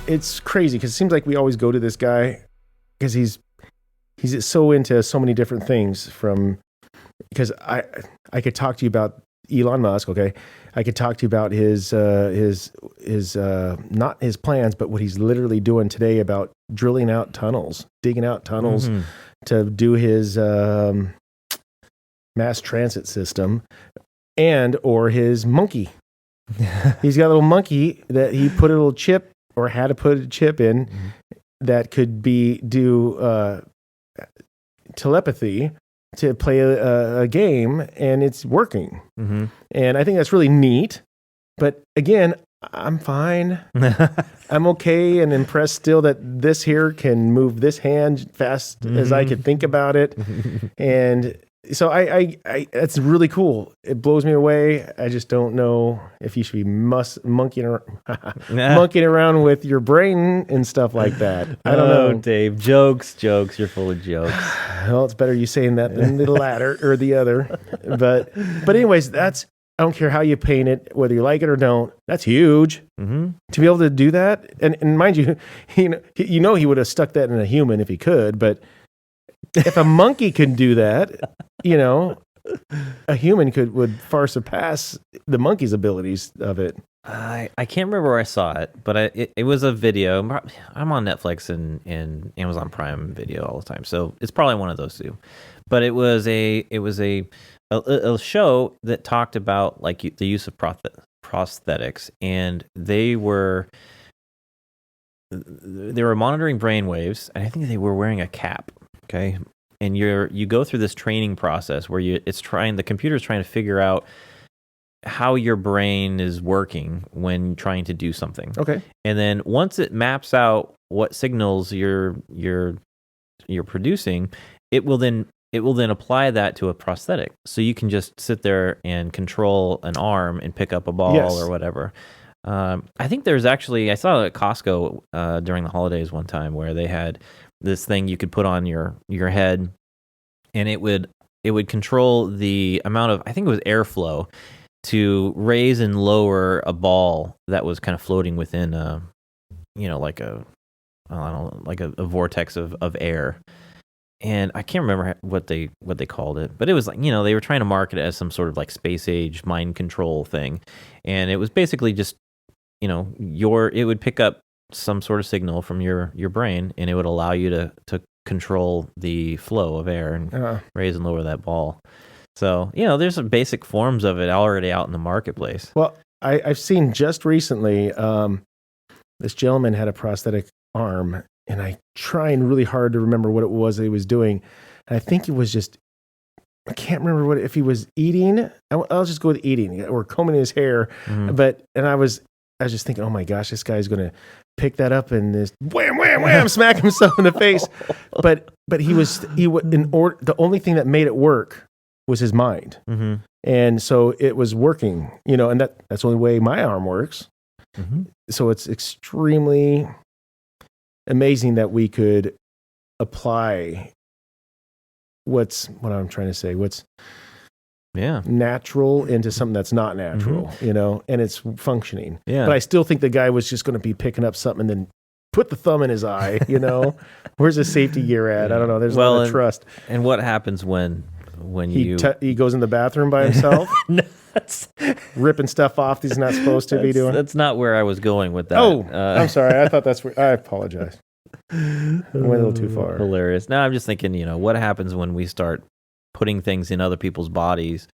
it's crazy because it seems like we always go to this guy because he's so into so many different things. Because I could talk to you about Elon Musk, okay? I could talk to you about his not his plans, but what he's literally doing today about digging out tunnels to do his mass transit system, and or his monkey. He's got a little monkey that he put a little chip or had to put a chip in that could do telepathy to play a game, and it's working. Mm-hmm. And I think that's really neat. But again, I'm fine. I'm okay and impressed still that this here can move this hand fast as I could think about it. And so I that's really cool. It blows me away. I just don't know if you should be monkeying around with your brain and stuff like that. I don't know. Dave. Jokes. You're full of jokes. Well, it's better you saying that than the latter or the other. But anyways, I don't care how you paint it, whether you like it or don't. That's huge. Mm-hmm. To be able to do that, and mind you, he would have stuck that in a human if he could. But if a monkey can do that, a human would far surpass the monkey's abilities of it. I can't remember where I saw it, but it was a video. I'm on Netflix and Amazon Prime Video all the time, so it's probably one of those two. But it was a show that talked about like the use of prosthetics, and they were monitoring brain waves, and I think they were wearing a cap. Okay, and you go through this training process where the computer's trying to figure out how your brain is working when trying to do something. Okay. And then once it maps out what signals you're producing, it will then apply that to a prosthetic. So you can just sit there and control an arm and pick up a ball or whatever. I think I saw it at Costco during the holidays one time where they had this thing you could put on your head, and it would control the amount of, I think it was airflow, to raise and lower a ball that was kind of floating within like a vortex of air. And I can't remember what they called it, but it was like, they were trying to market it as some sort of like space age mind control thing. And it was basically just, it would pick up some sort of signal from your brain, and it would allow you to control the flow of air and raise and lower that ball. So, there's some basic forms of it already out in the marketplace. Well, I've seen just recently, this gentleman had a prosthetic arm, and I trying really hard to remember what it was that he was doing. And I think it was I can't remember if he was eating. I'll just go with eating or combing his hair. Mm-hmm. And I was just thinking, oh my gosh, this guy's going to pick that up and this wham, wham, wham, smack himself in the face. But the only thing that made it work was his mind. Mm-hmm. And so it was working, and that's the only way my arm works. Mm-hmm. So it's extremely amazing that we could apply what's natural into something that's not natural, and it's functioning. Yeah. But I still think the guy was just going to be picking up something and then put the thumb in his eye, Where's the safety gear at? I don't know. There's a lot of trust. And what happens when he goes in the bathroom by himself? Ripping stuff off he's not supposed to be doing. That's not where I was going with that. Oh, I'm sorry. I thought that's where. I apologize. I went a little too far. Hilarious. Now I'm just thinking, what happens when we start putting things in other people's bodies,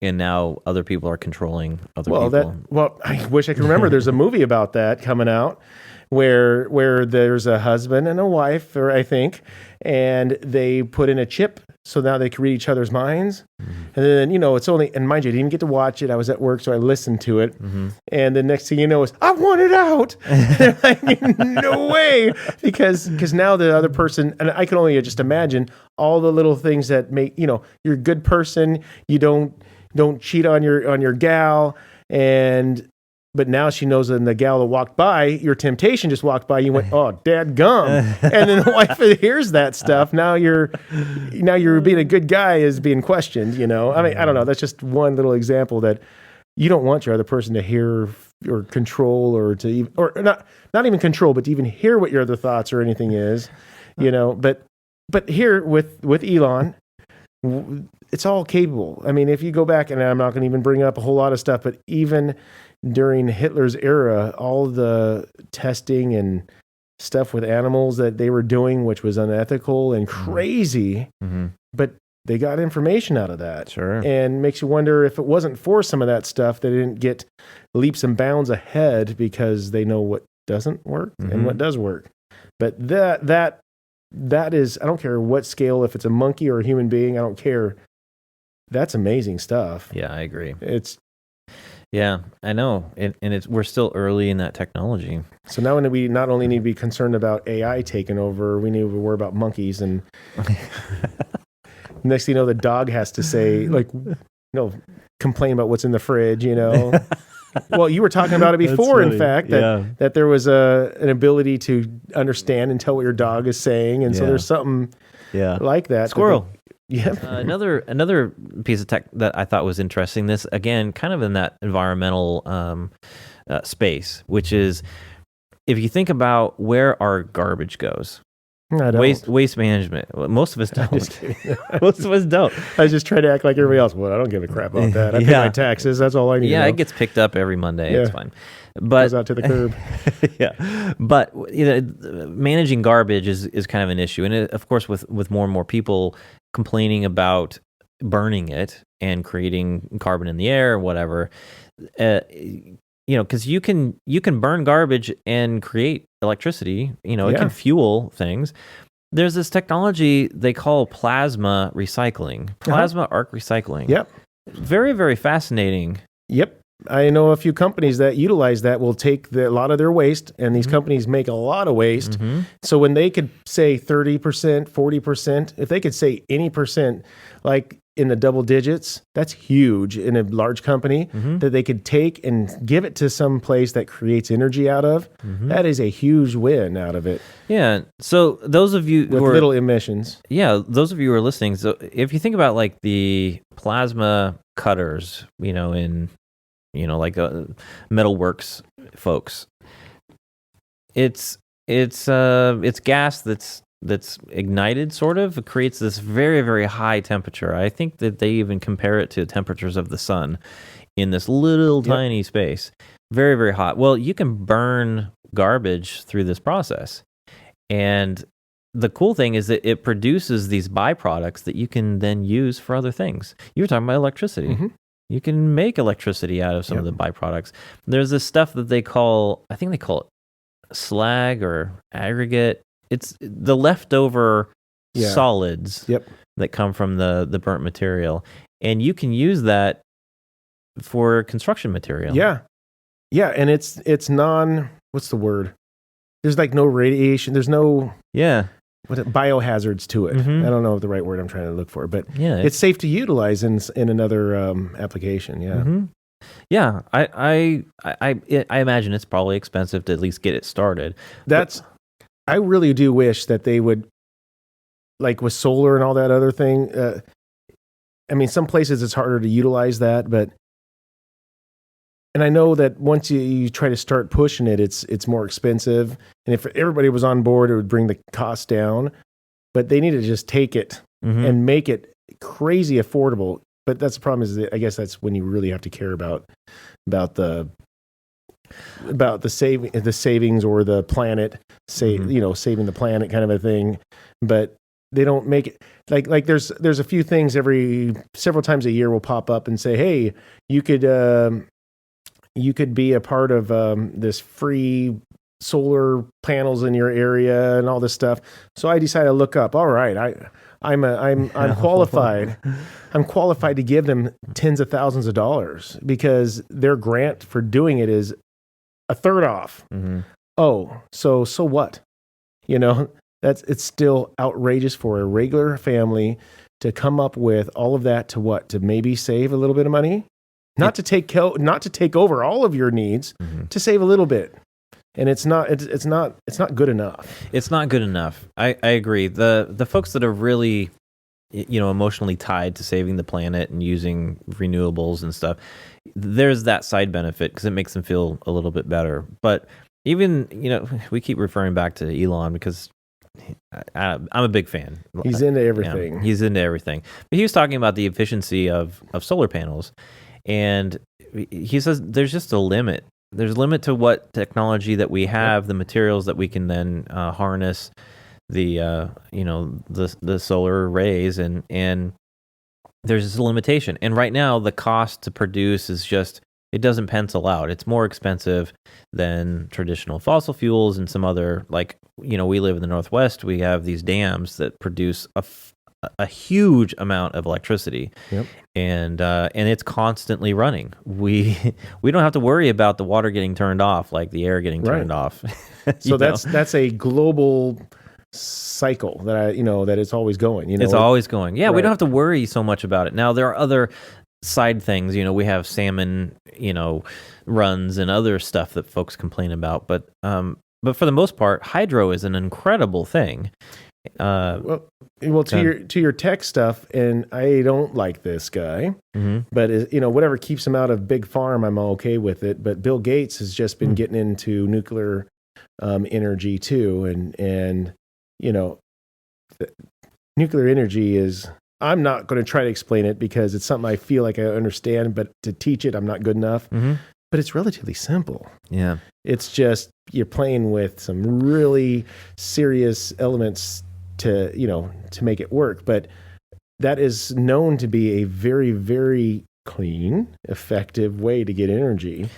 and now other people are controlling other people? I wish I could remember. There's a movie about that coming out where there's a husband and a wife, or I think, and they put in a chip so now they can read each other's minds. Mm-hmm. And then, it's only, and mind you, I didn't even get to watch it. I was at work, so I listened to it. Mm-hmm. And the next thing you know is, I want it out. Like, no way. Because now the other person, and I can only just imagine all the little things that make, you're a good person. You don't cheat on your gal. But now she knows that the gal that walked by, your temptation just walked by. You went, oh, dadgum. And then the wife hears that stuff. Now you're being a good guy is being questioned, I mean, I don't know. That's just one little example that you don't want your other person to hear or control or to even, or not even control, but to even hear what your other thoughts or anything is, but here with Elon, it's all capable. I mean, if you go back, and I'm not going to even bring up a whole lot of stuff, but even during Hitler's era, all the testing and stuff with animals that they were doing, which was unethical and crazy, but they got information out of that. Sure. And makes you wonder if it wasn't for some of that stuff, they didn't get leaps and bounds ahead because they know what doesn't work and what does work. But that is, I don't care what scale, if it's a monkey or a human being, I don't care. That's amazing stuff. Yeah, I agree. Yeah, I know. And we're still early in that technology. So now we not only need to be concerned about AI taking over, we need to worry about monkeys. And next thing you know, the dog has to say, complain about what's in the fridge, Well, you were talking about it before, in fact, that there was an ability to understand and tell what your dog is saying. And so there's something like that. Squirrel. Yeah. Another piece of tech that I thought was interesting, this, again, kind of in that environmental space, which is, if you think about where our garbage goes, waste management. Most of us don't. Most of us don't. I was just trying to act like everybody else. Well, I don't give a crap about that. I pay my taxes. That's all I need. Yeah, it gets picked up every Monday. It's fine. But goes out to the curb. But managing garbage is kind of an issue, and of course, with more and more people complaining about burning it and creating carbon in the air or whatever, because you can burn garbage and create electricity. It can fuel things. There's this technology they call plasma recycling, plasma arc recycling. Yep. Very, very fascinating. Yep. I know a few companies that utilize that, will take a lot of their waste, and these companies make a lot of waste. So when they could say 30%, 40%, if they could say any percent, like in the double digits, that's huge in a large company, that they could take and give it to some place that creates energy out of. That is a huge win out of it. Yeah. So those of you with little emissions. Yeah. Those of you who are listening, so if you think about like the plasma cutters, like metalworks folks, it's gas that's ignited, sort of. It creates this very, very high temperature. I think that they even compare it to temperatures of the sun in this little tiny space. Very, very hot. Well, you can burn garbage through this process. And the cool thing is that it produces these byproducts that you can then use for other things. You were talking about electricity. You can make electricity out of some of the byproducts. There's this stuff that they call it slag or aggregate. It's the leftover solids that come from the burnt material. And you can use that for construction material. Yeah. Yeah, and it's what's the word? There's like no radiation. There's no biohazards to it. I don't know the right word I'm trying to look for, but it's safe to utilize in another application. Yeah. I imagine it's probably expensive to at least get it started. I really do wish that they would, like with solar and all that other thing. I mean, some places it's harder to utilize that, and I know that once you try to start pushing it, it's more expensive. And if everybody was on board, it would bring the cost down. But they need to just take it and make it crazy affordable. But that's the problem, is that I guess that's when you really have to care about the savings or the planet, saving the planet kind of a thing. But they don't make it like there's a few things several times a year will pop up and say, hey, you could be a part of this free solar panels in your area and all this stuff. So I decided to look up. All right, I'm qualified. I'm qualified to give them tens of thousands of dollars because their grant for doing it is a third off. Oh, so what? It's still outrageous for a regular family to come up with all of that to maybe save a little bit of money. Not to take over all of your needs, to save a little bit, and it's not good enough. It's not good enough. I agree. The folks that are really, emotionally tied to saving the planet and using renewables and stuff, there's that side benefit because it makes them feel a little bit better. But even, we keep referring back to Elon because I'm a big fan. He's into everything. He's into everything. But he was talking about the efficiency of solar panels. And he says there's just a limit. There's a limit to what technology that we have, the materials that we can then harness the solar rays, and there's this limitation. And right now, the cost to produce is just, it doesn't pencil out. It's more expensive than traditional fossil fuels and some other, we live in the Northwest. We have these dams that produce a huge amount of electricity, and it's constantly running. We don't have to worry about the water getting turned off, like the air getting turned off. So that's a global cycle that it's always going. It's always going. Yeah, we don't have to worry so much about it. Now there are other side things. We have salmon, runs and other stuff that folks complain about, but for the most part, hydro is an incredible thing. Well, to your tech stuff, and I don't like this guy, but whatever keeps him out of big farm, I'm okay with it. But Bill Gates has just been getting into nuclear energy too, and nuclear energy is. I'm not going to try to explain it because it's something I feel like I understand, but to teach it, I'm not good enough. But it's relatively simple. Yeah, it's just you're playing with some really serious elements to make it work, but that is known to be a very, very clean, effective way to get energy.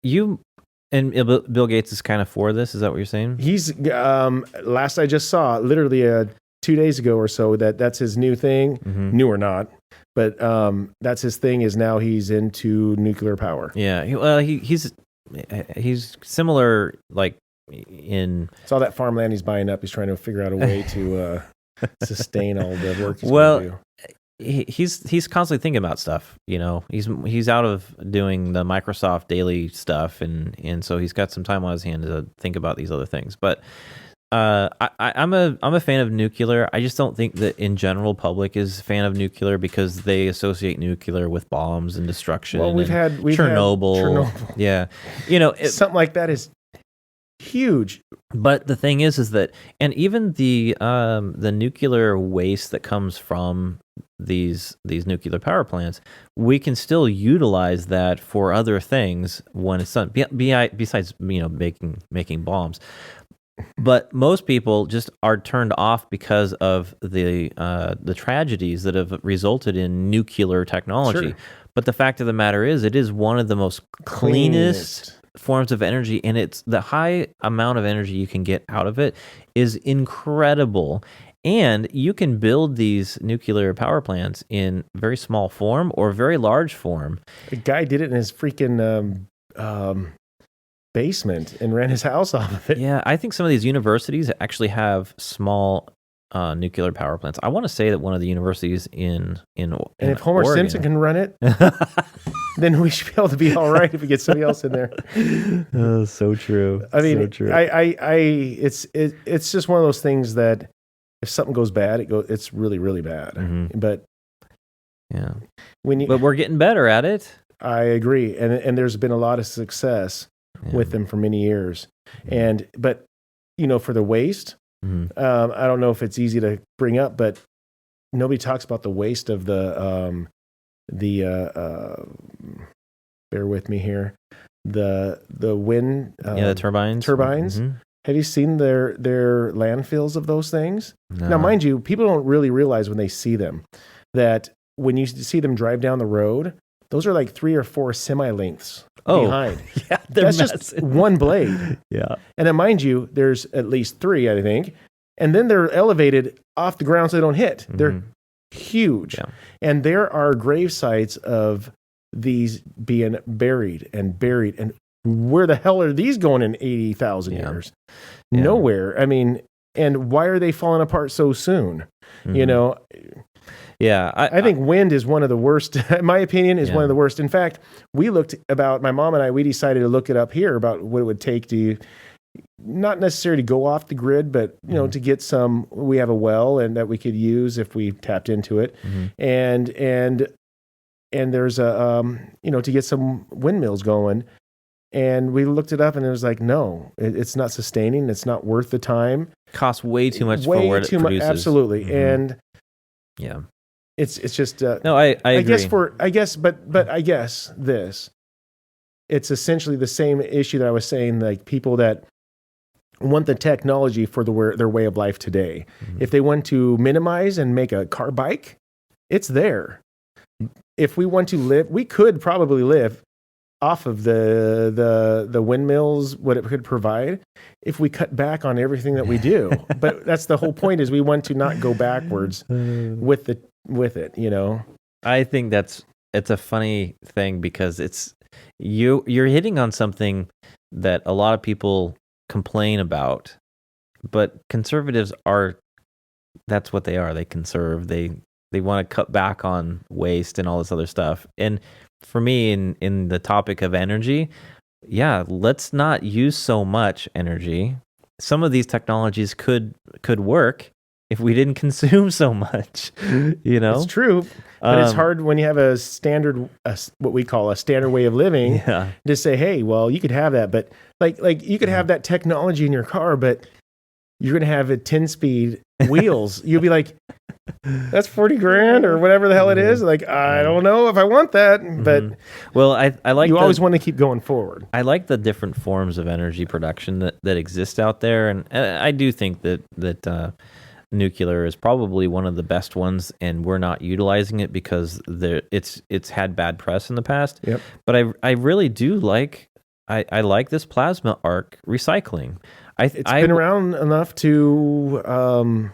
And Bill Gates is kind of for this. Is that what you're saying? He's last I just saw, literally 2 days ago or so, that's his new thing. New or not, but that's his thing. Is now he's into nuclear power. Yeah, he's similar, it's all that farmland he's buying up. He's trying to figure out a way to sustain all the work he's going to do. He's constantly thinking about stuff. He's out of doing the Microsoft daily stuff, and so he's got some time on his hand to think about these other things. But I'm a fan of nuclear. I just don't think that in general public is a fan of nuclear because they associate nuclear with bombs and destruction. Well, we've had Chernobyl. Yeah, something like that is huge. But the thing is that, and even the nuclear waste that comes from these nuclear power plants, we can still utilize that for other things when it's done. Besides, making bombs. But most people just are turned off because of the tragedies that have resulted in nuclear technology. Sure. But the fact of the matter is, it is one of the most cleanest forms of energy, and it's the high amount of energy you can get out of it is incredible. And you can build these nuclear power plants in very small form or very large form. The guy did it in his freaking basement and ran his house off of it. Yeah, I think some of these universities actually have small nuclear power plants. I want to say that one of the universities in if Homer Oregon, Simpson can run it, then we should be able to be all right if we get somebody else in there. Oh, so true. I mean, so true. It's just one of those things that if something goes bad, it's really, really bad. But yeah, but we're getting better at it. I agree, and there's been a lot of success with them for many years, but for the waste. I don't know if it's easy to bring up, but nobody talks about the waste of the bear with me here, the wind, the turbines. Have you seen their landfills of those things? No. Now, mind you, people don't really realize when they see them that when you see them drive down the road, those are like 3 or 4 semi-lengths behind. Yeah, that's just one blade. Yeah. And then, mind you, there's at least 3, I think. And then they're elevated off the ground so they don't hit. They're huge. Yeah. And there are grave sites of these being buried. And where the hell are these going in 80,000 years? Yeah. Nowhere. I mean, and why are they falling apart so soon? Yeah, I think wind is one of the worst. In my opinion, is one of the worst. In fact, my mom and I, we decided to look it up here about what it would take to, not necessarily go off the grid, but to get some. We have a well and that we could use if we tapped into it, and and there's a to get some windmills going. And we looked it up, and it was like, no, it's not sustaining. It's not worth the time. Costs way too much for what it produces. Absolutely, and yeah, it's just no, I agree. I guess this, it's essentially the same issue that I was saying. Like people that want the technology for their way of life today. Mm-hmm. If they want to minimize and make a car bike, it's there. If we want to live, we could probably live off of the windmills, what it could provide, if we cut back on everything that we do. But that's the whole point, is we want to not go backwards with it, you know? I think it's a funny thing, because you're hitting on something that a lot of people complain about, but conservatives that's what they are. They conserve, they want to cut back on waste and all this other stuff. And for me, in the topic of energy, yeah, let's not use so much energy. Some of these technologies could work if we didn't consume so much, you know? It's true, but it's hard when you have a standard, what we call a standard way of living, to say, hey, well, you could have that, but like you could have that technology in your car, but you're going to have a 10-speed wheels. You'll be like, that's $40,000 or whatever the hell it is. Like, I don't know if I want that, but well, I like, you always want to keep going forward. I like the different forms of energy production that exist out there. And I do think that nuclear is probably one of the best ones, and we're not utilizing it because it's had bad press in the past. Yep. But I really do like, I like this plasma arc recycling. It's been around enough to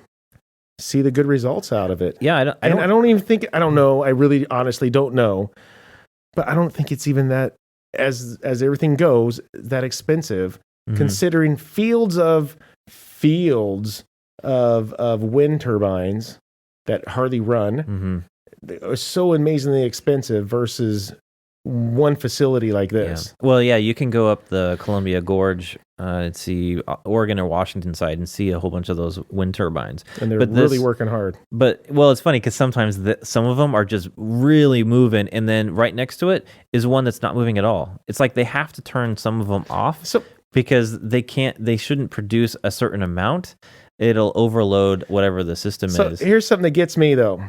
see the good results out of it. Yeah, I don't know. I really honestly don't know, but I don't think it's even that, as everything goes, that expensive, considering fields of wind turbines that hardly run. They are so amazingly expensive versus one facility like this. Yeah. Well, yeah, you can go up the Columbia Gorge and see Oregon or Washington side and see a whole bunch of those wind turbines. And they're really working hard. But, well, it's funny because sometimes some of them are just really moving, and then right next to it is one that's not moving at all. It's like they have to turn some of them off because they shouldn't produce a certain amount. It'll overload whatever the system is. So here's something that gets me, though.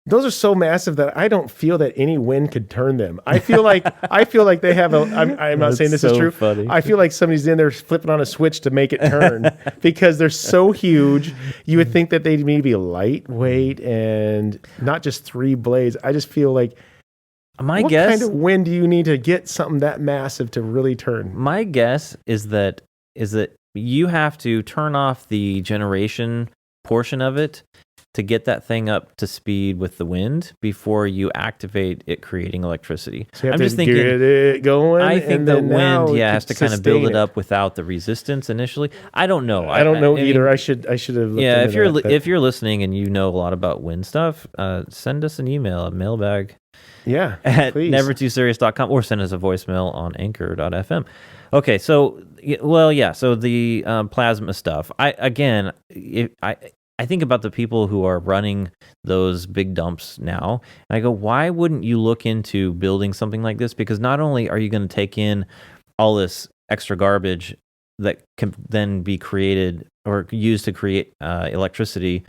Those are so massive that I don't feel that any wind could turn them. I feel like they have I'm not saying this is true. Funny. I feel like somebody's in there flipping on a switch to make it turn because they're so huge. You would think that they'd maybe be lightweight and not just 3 blades. I just feel like, what kind of wind do you need to get something that massive to really turn? My guess is that you have to turn off the generation portion of it to get that thing up to speed with the wind before you activate it creating electricity. So I'm just thinking, get it going. I think the wind, has to kind of build it up without the resistance initially. I don't know. I don't know either. I should have looked into that. If you're listening and you know a lot about wind stuff, send us an email at mailbag. Yeah, at please. nevertooserious.com, or send us a voicemail on anchor.fm. Okay, so the plasma stuff. I think about the people who are running those big dumps now, and I go, why wouldn't you look into building something like this? Because not only are you going to take in all this extra garbage that can then be created or used to create electricity,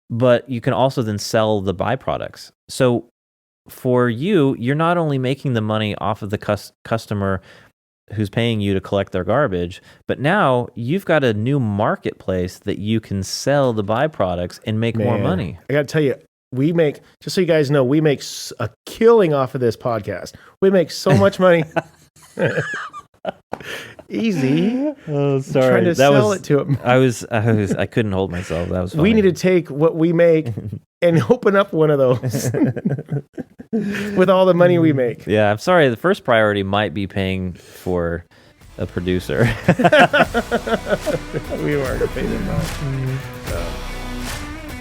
but you can also then sell the byproducts. So for you're not only making the money off of the customer who's paying you to collect their garbage, but now you've got a new marketplace that you can sell the byproducts and make more money. I got to tell you, just so you guys know, we make a killing off of this podcast. We make so much money. Easy. Oh, sorry. I'm trying to sell it to them. I couldn't hold myself. That was funny. We need to take what we make and open up one of those with all the money we make. Yeah, I'm sorry. The first priority might be paying for a producer. We weren't going to pay them much.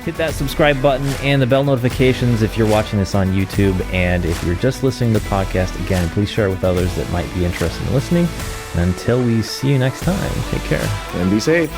Hit that subscribe button and the bell notifications if you're watching this on YouTube. And if you're just listening to the podcast, again, please share it with others that might be interested in listening. And until we see you next time, take care. And be safe.